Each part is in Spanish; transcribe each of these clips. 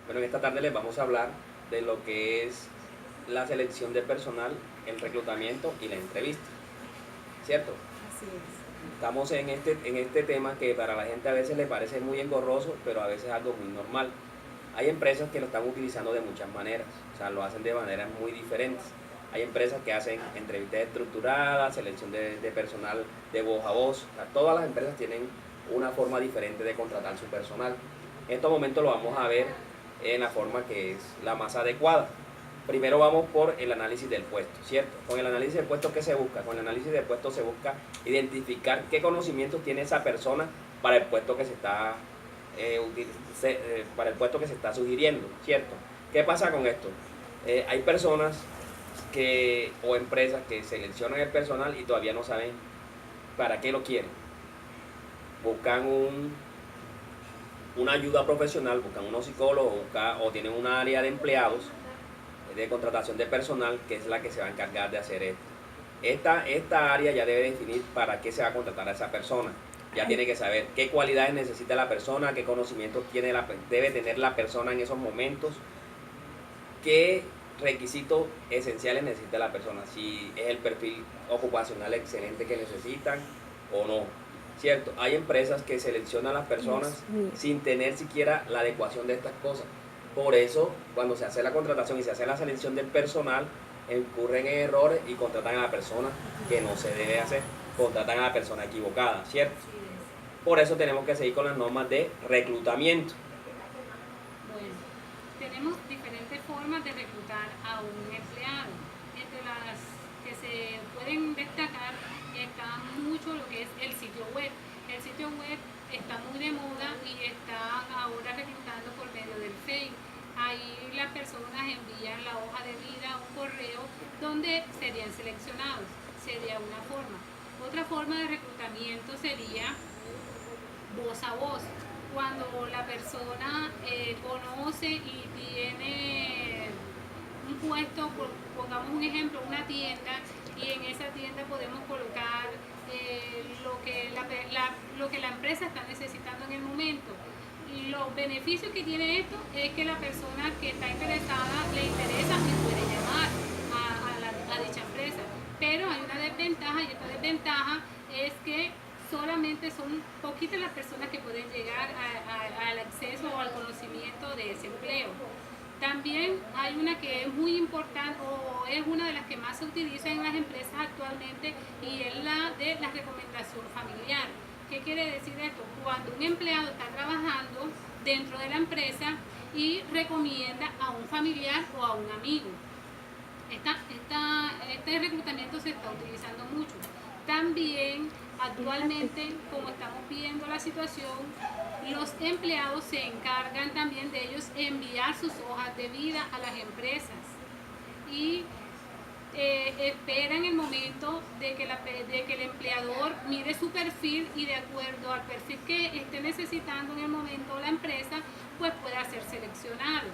Bueno, en esta tarde les vamos a hablar de lo que es la selección de personal, el reclutamiento y la entrevista, ¿cierto? Así es. Estamos en este tema que para la gente a veces le parece muy engorroso, pero a veces es algo muy normal. Hay empresas que lo están utilizando de muchas maneras, o sea, lo hacen de maneras muy diferentes. Hay empresas que hacen entrevistas estructuradas, selección de personal de voz a voz. O sea, todas las empresas tienen una forma diferente de contratar su personal. En estos momentos lo vamos a ver en la forma que es la más adecuada. Primero vamos por el análisis del puesto, ¿cierto? Con el análisis del puesto, ¿qué se busca? Con el análisis del puesto se busca identificar qué conocimientos tiene esa persona para el puesto que se está para el puesto que se está sugiriendo, ¿cierto? ¿Qué pasa con esto? Hay personas o empresas que seleccionan el personal y todavía no saben para qué lo quieren. Buscan una ayuda profesional, buscan unos psicólogos o tienen un área de empleados de contratación de personal que es la que se va a encargar de hacer esto. Esta área ya debe definir para qué se va a contratar a esa persona. Ya tiene que saber qué cualidades necesita la persona, qué conocimientos debe tener la persona en esos momentos, qué requisitos esenciales necesita la persona, si es el perfil ocupacional excelente que necesitan o no. ¿Cierto? Hay empresas que seleccionan a las personas sin tener siquiera la adecuación de estas cosas. Por eso, cuando se hace la contratación y se hace la selección del personal, incurren en errores y contratan a la persona que no se debe hacer, contratan a la persona equivocada, ¿cierto? Así es. Por eso tenemos que seguir con las normas de reclutamiento. Bueno, tenemos diferentes formas de reclutar a un empleado. Entre las que se pueden destacar está mucho lo que es el sitio web. El sitio web está muy de moda y está ahora reclutando por medio del Facebook. Ahí las personas envían la hoja de vida, un correo donde serían seleccionados. Sería una forma. Otra forma de reclutamiento sería voz a voz. Cuando la persona conoce y tiene un puesto, pongamos un ejemplo, una tienda, y en esa tienda podemos colocar lo que la empresa está necesitando en el momento. Y los beneficios que tiene esto es que la persona que está interesada le interesa y puede llamar a dicha empresa. Pero hay una desventaja, y esta desventaja es que solamente son poquitas las personas que pueden llegar al acceso o al conocimiento de ese empleo. También hay una que es muy importante o es una de las que más se utiliza en las empresas actualmente, y es la de la recomendación familiar. ¿Qué quiere decir esto? Cuando un empleado está trabajando dentro de la empresa y recomienda a un familiar o a un amigo. Este reclutamiento se está utilizando mucho. También actualmente, como estamos viendo la situación, los empleados se encargan también de ellos enviar sus hojas de vida a las empresas y esperan el momento de que el empleador mire su perfil y de acuerdo al perfil que esté necesitando en el momento la empresa, pues pueda ser seleccionado.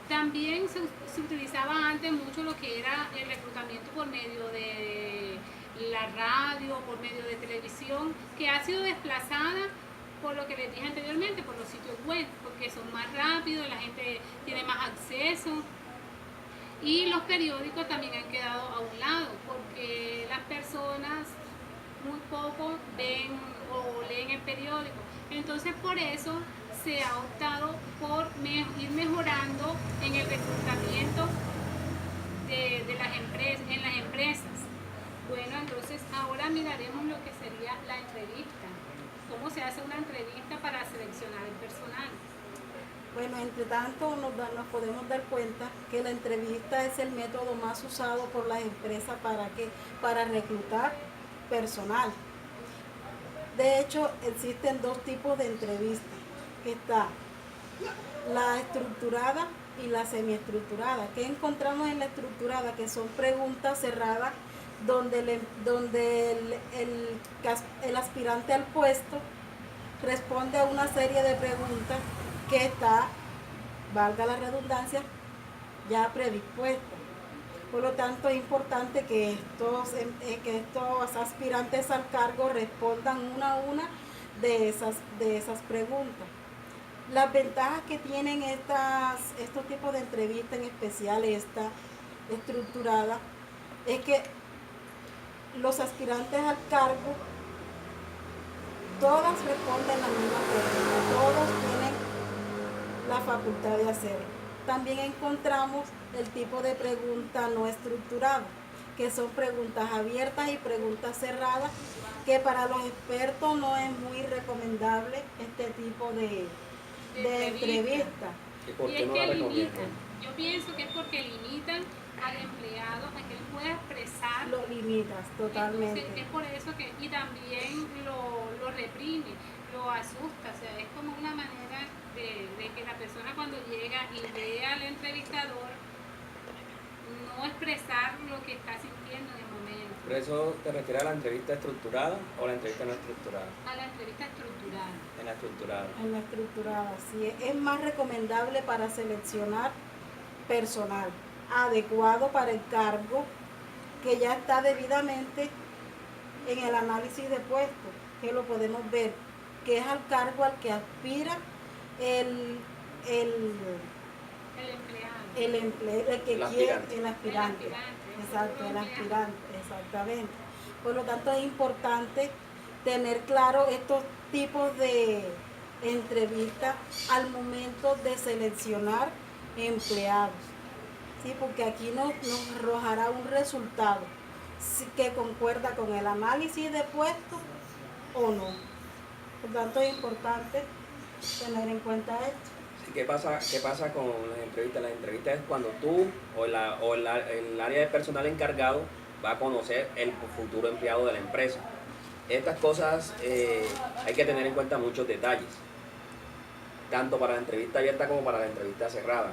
También se utilizaba antes mucho lo que era el reclutamiento por medio de la radio, por medio de televisión, que ha sido desplazada por lo que les dije anteriormente, por los sitios web, porque son más rápidos, la gente tiene más acceso. Y los periódicos también han quedado a un lado, porque las personas muy poco ven o leen el periódico. Entonces por eso se ha optado por ir mejorando en el reclutamiento de en las empresas. Bueno, entonces ahora miraremos lo que sería la entrevista. ¿Cómo se hace una entrevista para seleccionar el personal? Bueno, entre tanto nos podemos dar cuenta que la entrevista es el método más usado por las empresas para reclutar personal. De hecho, existen dos tipos de entrevistas. Está la estructurada y la semiestructurada. ¿Qué encontramos en la estructurada? Que son preguntas cerradas donde el aspirante al puesto responde a una serie de preguntas que está, valga la redundancia, ya predispuesta. Por lo tanto, es importante que estos aspirantes al cargo respondan una a una de esas preguntas. Las ventajas que tienen estos tipos de entrevistas, en especial esta estructurada, es que los aspirantes al cargo, todas responden la misma pregunta, todos tienen la facultad de hacer. También encontramos el tipo de pregunta no estructurada, que son preguntas abiertas y preguntas cerradas, que para los expertos no es muy recomendable este tipo de entrevista. ¿Y por Y qué es no que la recomiendan? limitan. Yo pienso que es porque limitan al empleado a que él pueda expresar. Lo limitas totalmente. Entonces, es por eso que, y también lo reprime, lo asusta, o sea, es como una manera de que la persona cuando llega y ve al entrevistador no expresar lo que está sintiendo en el momento. ¿Por eso te refieres a la entrevista estructurada o la entrevista no estructurada? A la entrevista estructurada. En la estructurada. En la estructurada, sí, es más recomendable para seleccionar personal adecuado para el cargo, que ya está debidamente en el análisis de puesto, que lo podemos ver, que es al cargo al que aspira el El empleado. el que El quiere, aspirante. el aspirante. Exacto, el aspirante, exactamente. Por lo tanto, es importante tener claro estos tipos de entrevistas al momento de seleccionar empleados. Sí, porque aquí nos arrojará un resultado que concuerda con el análisis de puesto o no. Por lo tanto, es importante tener en cuenta esto. ¿Qué pasa con las entrevistas? Las entrevistas es cuando tú o el área de personal encargado va a conocer el futuro empleado de la empresa. Estas cosas hay que tener en cuenta muchos detalles, tanto para la entrevista abierta como para la entrevista cerrada.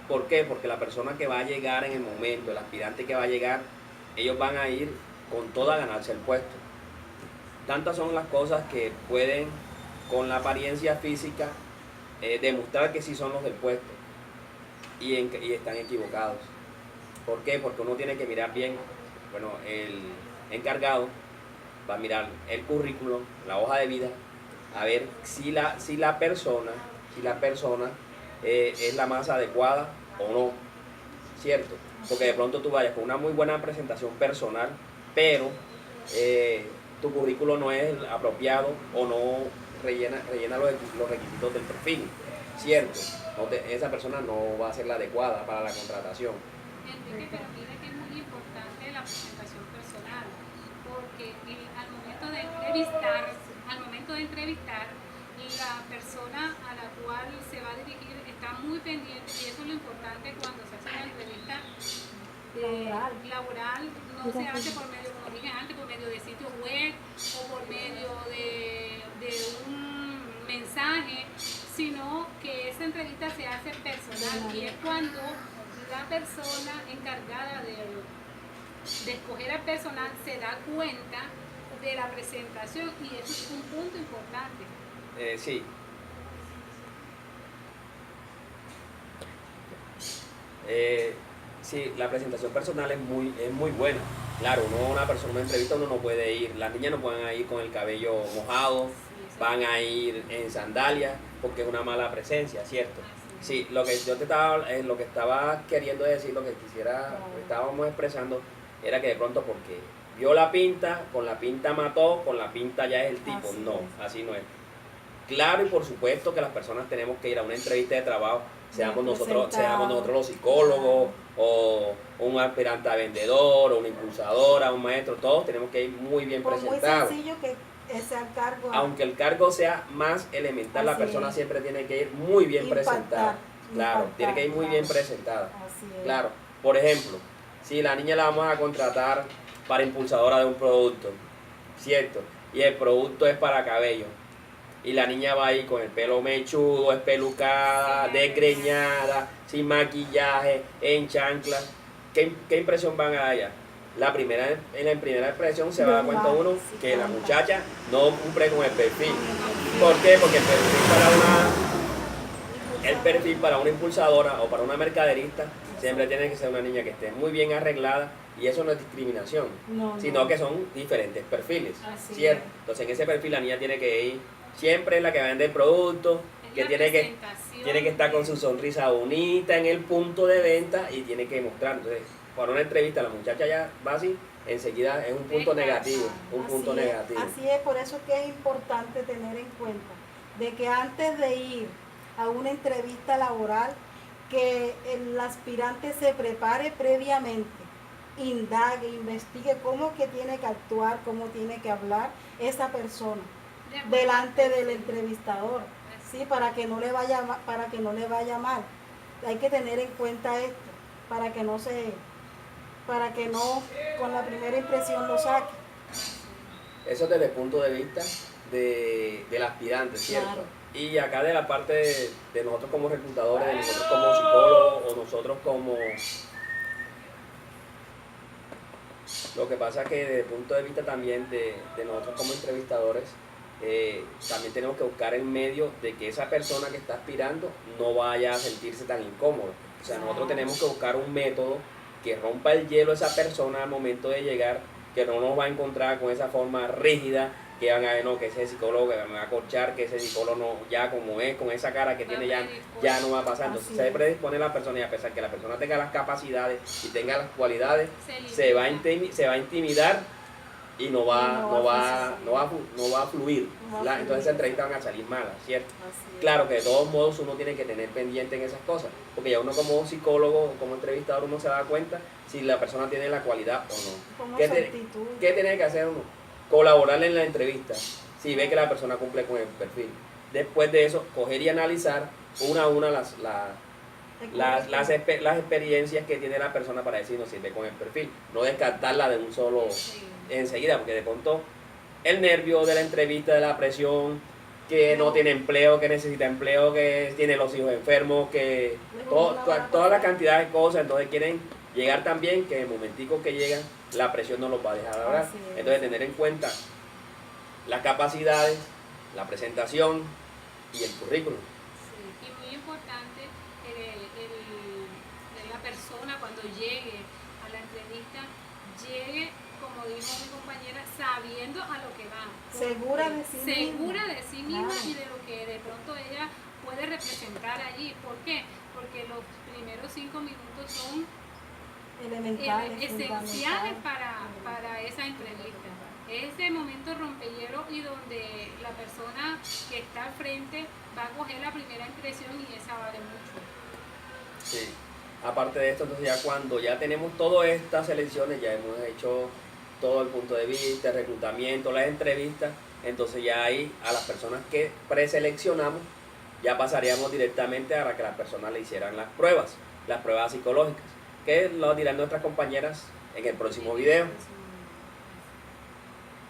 ¿Por qué? Porque la persona que va a llegar en el momento, el aspirante que va a llegar, ellos van a ir con toda a ganarse el puesto. Tantas son las cosas que pueden, con la apariencia física, demostrar que sí son los del puesto y están equivocados. ¿Por qué? Porque uno tiene que mirar bien. Bueno, el encargado va a mirar el currículum, la hoja de vida, a ver si la persona es la más adecuada o no, ¿cierto? Porque de pronto tú vayas con una muy buena presentación personal, pero tu currículo no es apropiado o no rellena los requisitos del perfil, ¿cierto? Esa persona no va a ser la adecuada para la contratación. Enrique, pero mira que es muy importante la presentación personal, porque al momento de entrevistar, la persona a la cual se va a dirigir está muy pendiente, y eso es lo importante cuando se hace una entrevista laboral, no se hace por medio, como dije antes, por medio de sitios web o por medio de un mensaje, sino que esa entrevista se hace personal, y es cuando la persona encargada de escoger al personal se da cuenta de la presentación, y eso es un punto importante. Sí. Sí, la presentación personal es muy buena. Claro, una entrevista uno no puede ir, las niñas no pueden ir con el cabello mojado, van a ir en sandalias porque es una mala presencia, ¿cierto? Sí, lo que yo lo que estaba queriendo decir, lo que estábamos expresando, era que de pronto porque vio la pinta, con la pinta mató, con la pinta ya es el tipo. Así no es. Claro, y por supuesto que las personas tenemos que ir a una entrevista de trabajo, seamos nosotros los psicólogos, o un aspirante a vendedor, o una impulsadora, un maestro, todos tenemos que ir muy bien presentados. Muy sencillo que ese cargo. Aunque el cargo sea más elemental, la persona siempre tiene que ir muy bien presentada. Claro, tiene que ir muy bien presentada. Claro, por ejemplo, si la niña la vamos a contratar para impulsadora de un producto, ¿cierto? Y el producto es para cabello, y la niña va ahí con el pelo mechudo, espelucada, desgreñada, sin maquillaje, en chanclas, ¿qué impresión van a dar allá? En la primera impresión se va a dar cuenta uno que la muchacha no cumple con el perfil. ¿Por qué? Porque el perfil para una impulsadora o para una mercaderista siempre tiene que ser una niña que esté muy bien arreglada, y eso no es discriminación, sino que son diferentes perfiles, ¿cierto? Entonces en ese perfil la niña tiene que ir, siempre es la que vende el producto, que La tiene que presentación, estar con su sonrisa bonita en el punto de venta y tiene que mostrar. Entonces, para una entrevista la muchacha ya va así, enseguida es un punto negativo, un punto negativo. Así es, por eso es que es importante tener en cuenta de que antes de ir a una entrevista laboral, que el aspirante se prepare previamente, indague, investigue cómo es que tiene que actuar, cómo tiene que hablar esa persona delante del entrevistador, ¿sí? Para que no le vaya mal. Hay que tener en cuenta esto para que no con la primera impresión lo saque. Eso desde el punto de vista del aspirante, ¿cierto? Claro. Y acá de la parte de nosotros como reclutadores, de nosotros como psicólogos o nosotros como... Lo que pasa es que desde el punto de vista también de nosotros como entrevistadores, también tenemos que buscar el medio de que esa persona que está aspirando no vaya a sentirse tan incómoda. O sea, nosotros tenemos que buscar un método que rompa el hielo a esa persona al momento de llegar, que no nos va a encontrar con esa forma rígida, que van a ver, no, que ese psicólogo que me va a corchar, que ese psicólogo no, ya como es, con esa cara que tiene ya no va a pasar. Entonces se predispone la persona y a pesar que la persona tenga las capacidades y tenga las cualidades, se va a intimidar y no va a fluir. Entonces esas entrevistas van a salir malas, ¿cierto? Claro que de todos modos uno tiene que tener pendiente en esas cosas, porque ya uno como psicólogo, como entrevistador, uno se da cuenta si la persona tiene la cualidad o no. ¿Qué tiene que hacer uno? Colaborar en la entrevista, si ve que la persona cumple con el perfil. Después de eso, coger y analizar una a una las experiencias que tiene la persona para decir no sirve con el perfil. No descartarla de un solo enseguida, porque de pronto el nervio de la entrevista, de la presión, que no tiene empleo, que necesita empleo, que tiene los hijos enfermos, que toda la cantidad de cosas, entonces quieren llegar también, que en el momentico que llegan, la presión no los va a dejar hablar. Entonces tener en cuenta las capacidades, la presentación y el currículum. Sí, y muy importante la persona cuando llegue a la entrevista, llegue, como dijo mi compañera, sabiendo a lo que va. Segura de sí misma claro. Y de lo que de pronto ella puede representar allí. ¿Por qué? Porque los primeros 5 minutos son esenciales para esa entrevista. Ese momento rompehielo y donde la persona que está al frente va a coger la primera impresión y esa vale mucho. Sí. Aparte de esto, entonces ya cuando ya tenemos todas estas selecciones, ya hemos hecho todo el punto de vista, el reclutamiento, las entrevistas, entonces ya ahí a las personas que preseleccionamos ya pasaríamos directamente a que las personas le hicieran las pruebas psicológicas, que lo dirán nuestras compañeras en el próximo video.